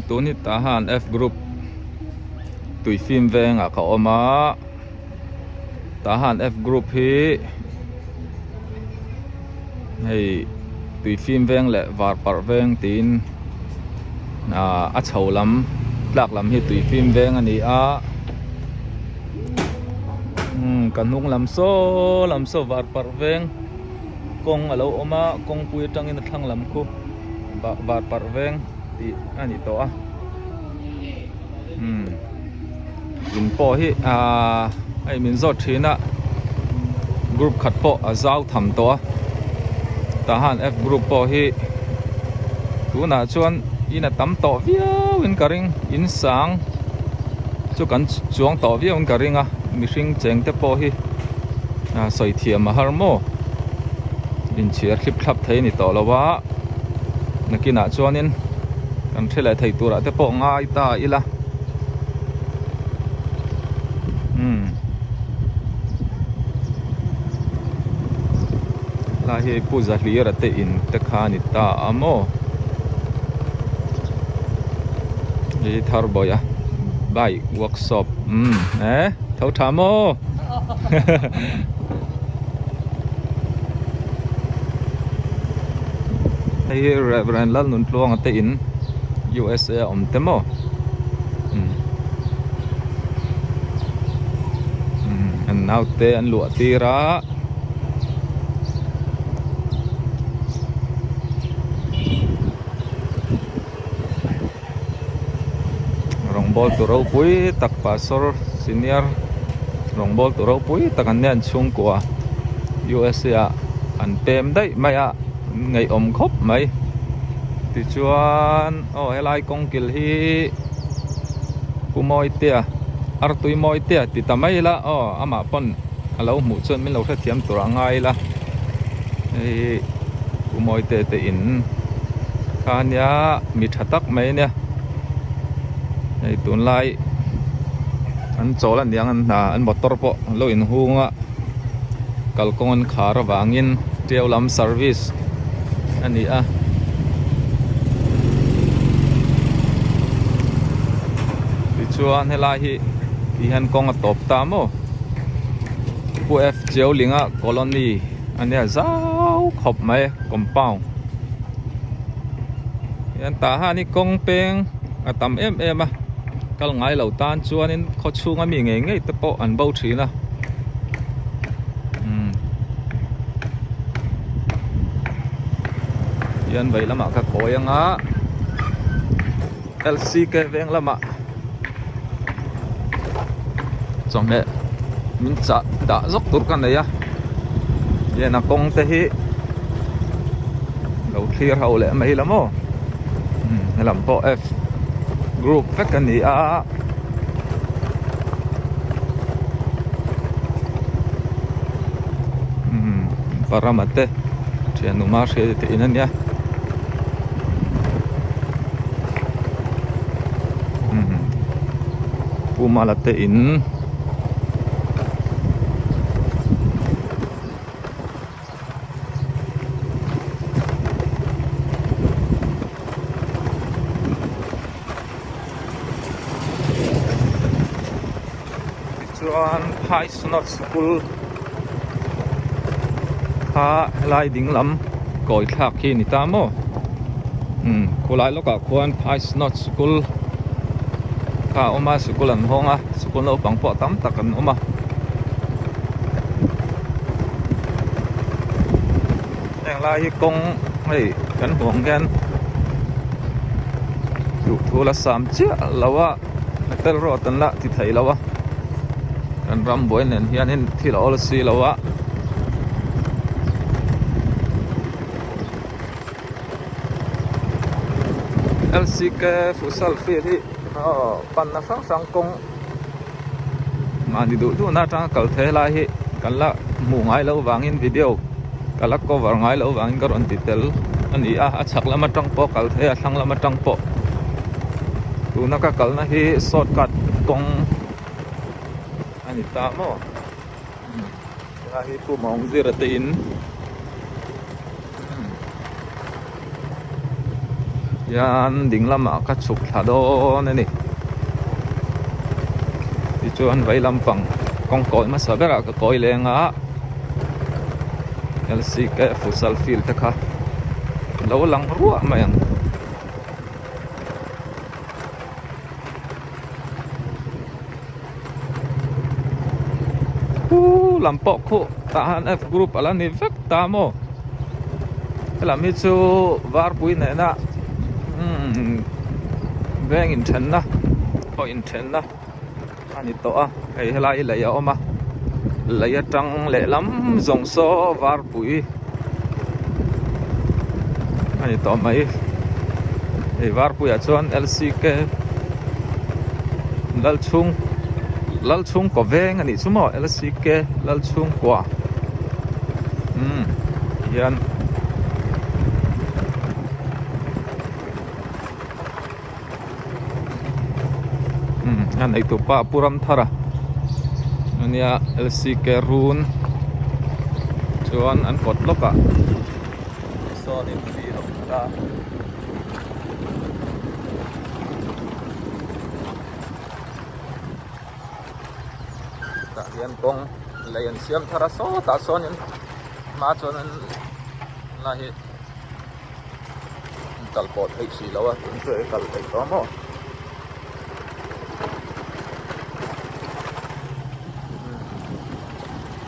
tu ni tahan F group tui phim veng a ka oma tahan F group hi hei tui phim veng le var par veng tin a chho lam tlak lam hi tui phim veng ani a kanung lam so var par veng kong alo oma kong pui tangin thlang lam khu var par veng ti ani to a in po hi ai min zot thina group khat po a zau tham to a tahan F group po hi tuna chuan ina tam to viau in karing in sang chu kan chuang to viau in karing a mi hring cheng te po hi soi thiam a har mo in chiar clip thlap thei ni to lawa nakina chuanin kan thelai thei tura te po ngai ta ila la hi puza hliara te in te khani ta amo hi thar boya bai workshop thau thamo hi reverend lal nun tlong te in USA om te mo and now te an lu tira bol tu rau pui tak pastor senior rong bol tu rau pui tak an nen chung kwa USA an pem dai maya ngai om khop mai ti chuan helai kong kil hi kumoi tia ar tui moi tia ti tamai la ama pon alo mu chon min lo kha thiam tura ngai la ei kumoi te in khania mi thatak mai ne ei tun lai an chol an yang an motor po lo in hunga kalkong an khar wangin tiaulam service ani a ti chuan helai hi han kong a top ta mo pu F jeu linga colony ania zau khop mai compound yan ta ha ni kong peng atam em a kal ngai lo tan chuanin kho chunga mi ngei te po an bo thina yan vai lama ka koyanga LCK veng lama chome min cha da zok tur kan ya yena kong te hi lo clear hau le mai lamo lam po F group vekani a paramate thianu ma she te inania pumalate in chuan high snot school kha lai ding lam koi thak khi ni ta mo kulai loka khuan high snot school kha oma school an honga school no pangpo tam takan oma yang lai hi kong hei kan hong gen du thula sam chia lawa tel ro tan la ti thai lawa kan ram boy nen hian in thil ol si lawa LCK futsal field hi pan na sang kong mani du na tang kal the lai hi kan la mu ngai lo wangin video kala cover ngai lo wangin karon titel ani a chak lama tang po kal the a thlang lama tang po tu na ka kal na hi shortcut kong ani ta mo hi pu mong zira te in yan ding lama ka chuk thado ne ni ti chuan vai lampang kong koi ma sabera ka koi lenga LCK futsal field ta kha lo lang ruwa ma yang lampok khu tahan F group ala ni vek tamo lam hi chu var pui ne na veng in then na ho in then na ani to a ei helai le ya oma le ya tang le lam zong so var pui ani to mai ei var pui a chuan LCK lal chung ko veng ani chumo LCK lal chung kwa yan yan ay to pa puram thara ania LCK run chuan an kot loka so ni fi ta yan kong layan siam thara so ta son yan ma chonan lahi talpot hay si lawa tunso e kal tay to mo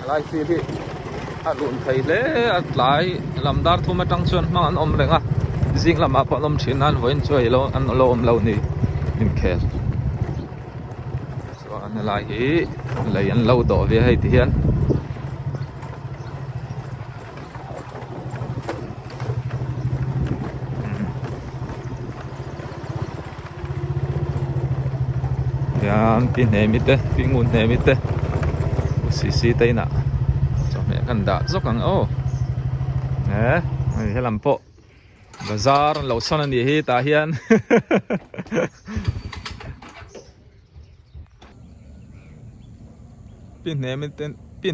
lai si hi alun thai le at lai lamdar thuma tang chuan mang an om renga jing lama pa lom thinan voin choi lo an lo om lo ni in khel so an lai hi lấy ăn lâu đổ về hay thì hiền ya pin này mít đấy pin nguồn này mít đấy xì tây nè cho mẹ cần đã dốc càng ô nè hay làm bộ bazar lâu sau này hi ta hiền pin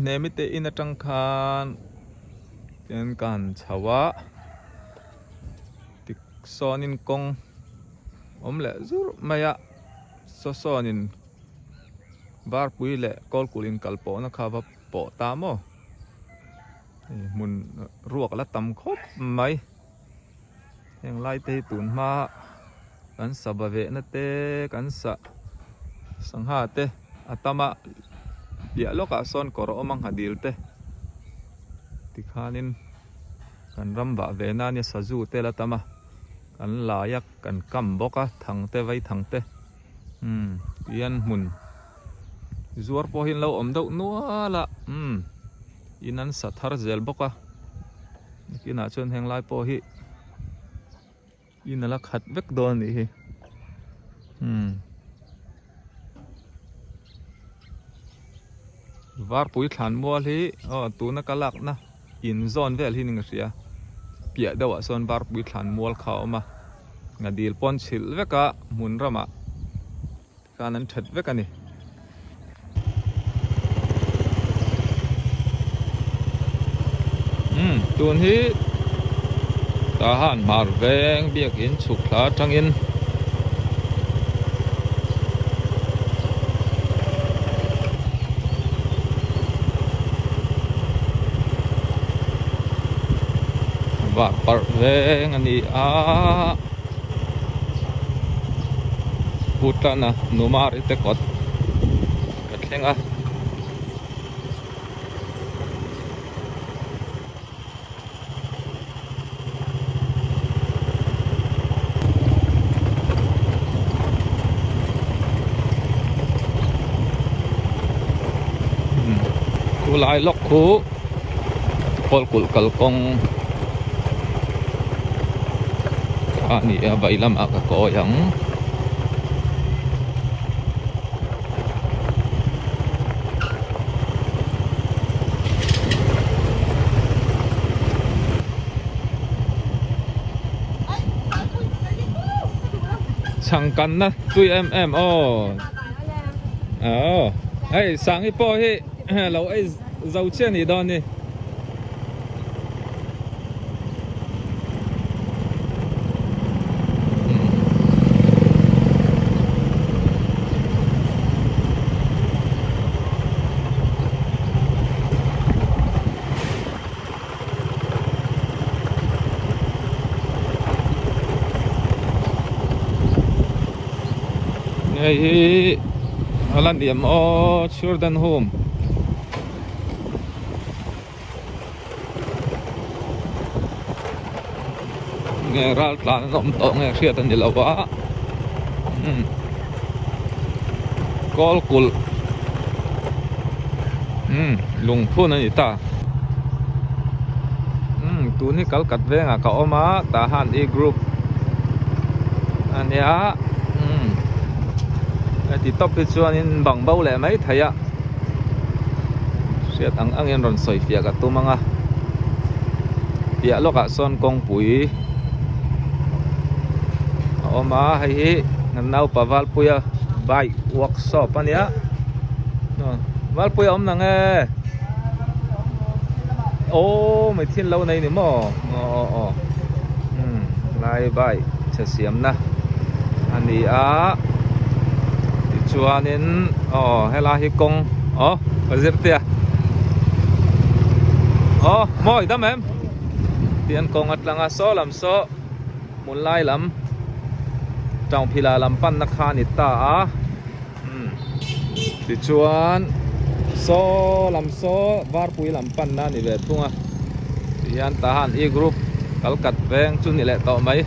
ne mi te in atang khan pian kan chawa tik sonin kong omle zur maya sonin bar pui le kol kulin kalpo na khawa po tamo mun ruak la tam khop mai heng lai te tun ma kan sabave na te kan sa sangha te atama ya loka son koro omang hadil te tikhanin kan ramba ve na ni saju te la tama kan layak kan kam boka thang te vai thang te yan mun zuar po hin lo om do nuala inan sathar zel boka kina chon heng lai po hi inala khat vek don ni hi var pui thlan mual hi tu na kalak na in zone vel hi ning ria pia dawa son var pui thlan mual khaw ma ngadil pon chil veka mun rama kanan that veka ni tun hi ta han mar veng biak in chuk thla tangin và par veng ani a putana numar ite kot katlenga kulai lok khu kol kul kal kong ani vai lam aka ko yang chẳng cần na tui em ấy sáng ấy po hi lâu ấy giàu chuyện gì đó nè ngay hi alan điểm o children home nghe ra là rộng to nghe xe tan đi lâu quá call cool lùng phun này ta tu ni kal kat ve nga ka oma ta han e group ania ti top pi chuan in bang bau le mai thaya siat ang en ron soi fia ka tu manga pia loka son kong pui oma hai hi nan nau paval puya bike workshop ania no val puya om nang e ô mày thiên lâu này nữa mà lai bài sẽ xiêm na anh đi thì chua nên hay là hi công ở dưới tia mỏi đâm em tiền công ắt là số làm số muốn lai lắm trong phi là làm pan nắc khan ít ta thì chuan số làm số var pui làm pan na ni về tung thì anh tahan e group kal kat veng chu ni le to mai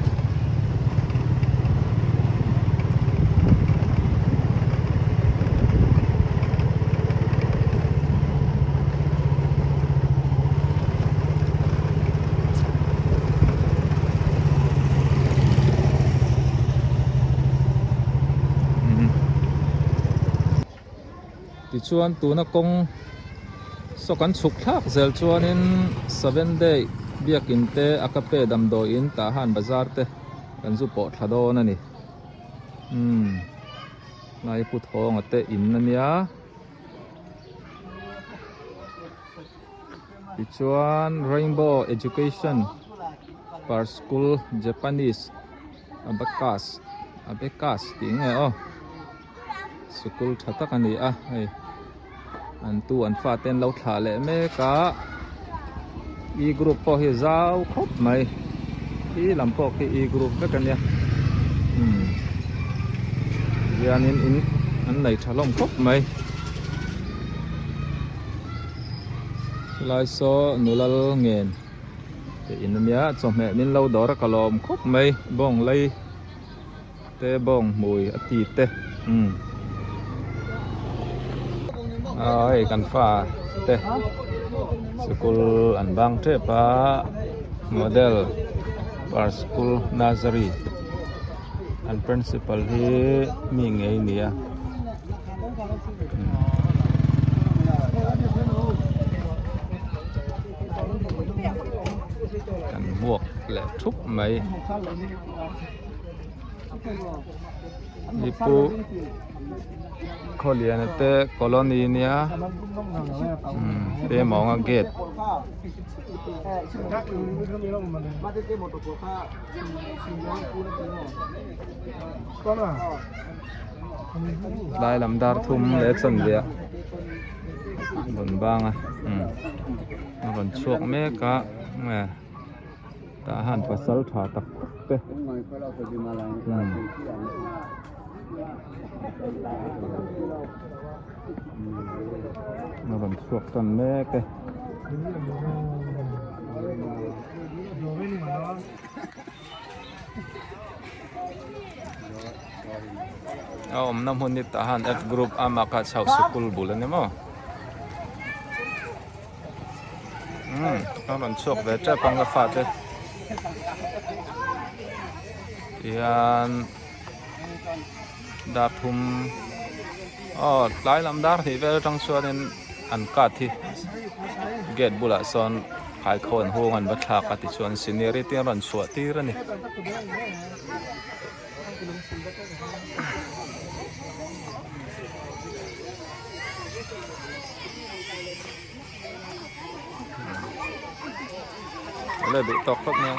thì chuan tu na kong so kan chuk thak zel chuan in 7 day biakin te akape dam do in ta han bazar te kan zu po thado na ni ngai pu thong ate in na nia thì chuan Rainbow Education par school Japanese abekas tiếng nghe school thata kan ni an tu an fa ten lo thla le me ka e group po hi zau khop mai hi lam po ki e group ve kan ya yan in an nei thalom khop mai lai so nulal ngen te in mia chom me min lo dor kalom khop mai bong lei te bong mui ati te kan fa te school an bang te pa model par school Nazari an principal hi mi ngei nia kan buộc le thup mai ipu Korean te colony nia te monga gate lai lam dar thum le chan dia bon banga bon chuak me ka ta han pasal tha tak te nó vẫn suộc tầm mê kì năm hôm nay tahan F group amakat sau school bulan ni mo nó vẫn suộc về trái băng cái phát đấy yan đạp thum lái làm đá thì về trong xuân nên ăn cát thì get bula son khai khôn hông ăn bắt thạc thì xuân scenery tiếng rần sủa tí rồi nè lấy bị tóc khóc nè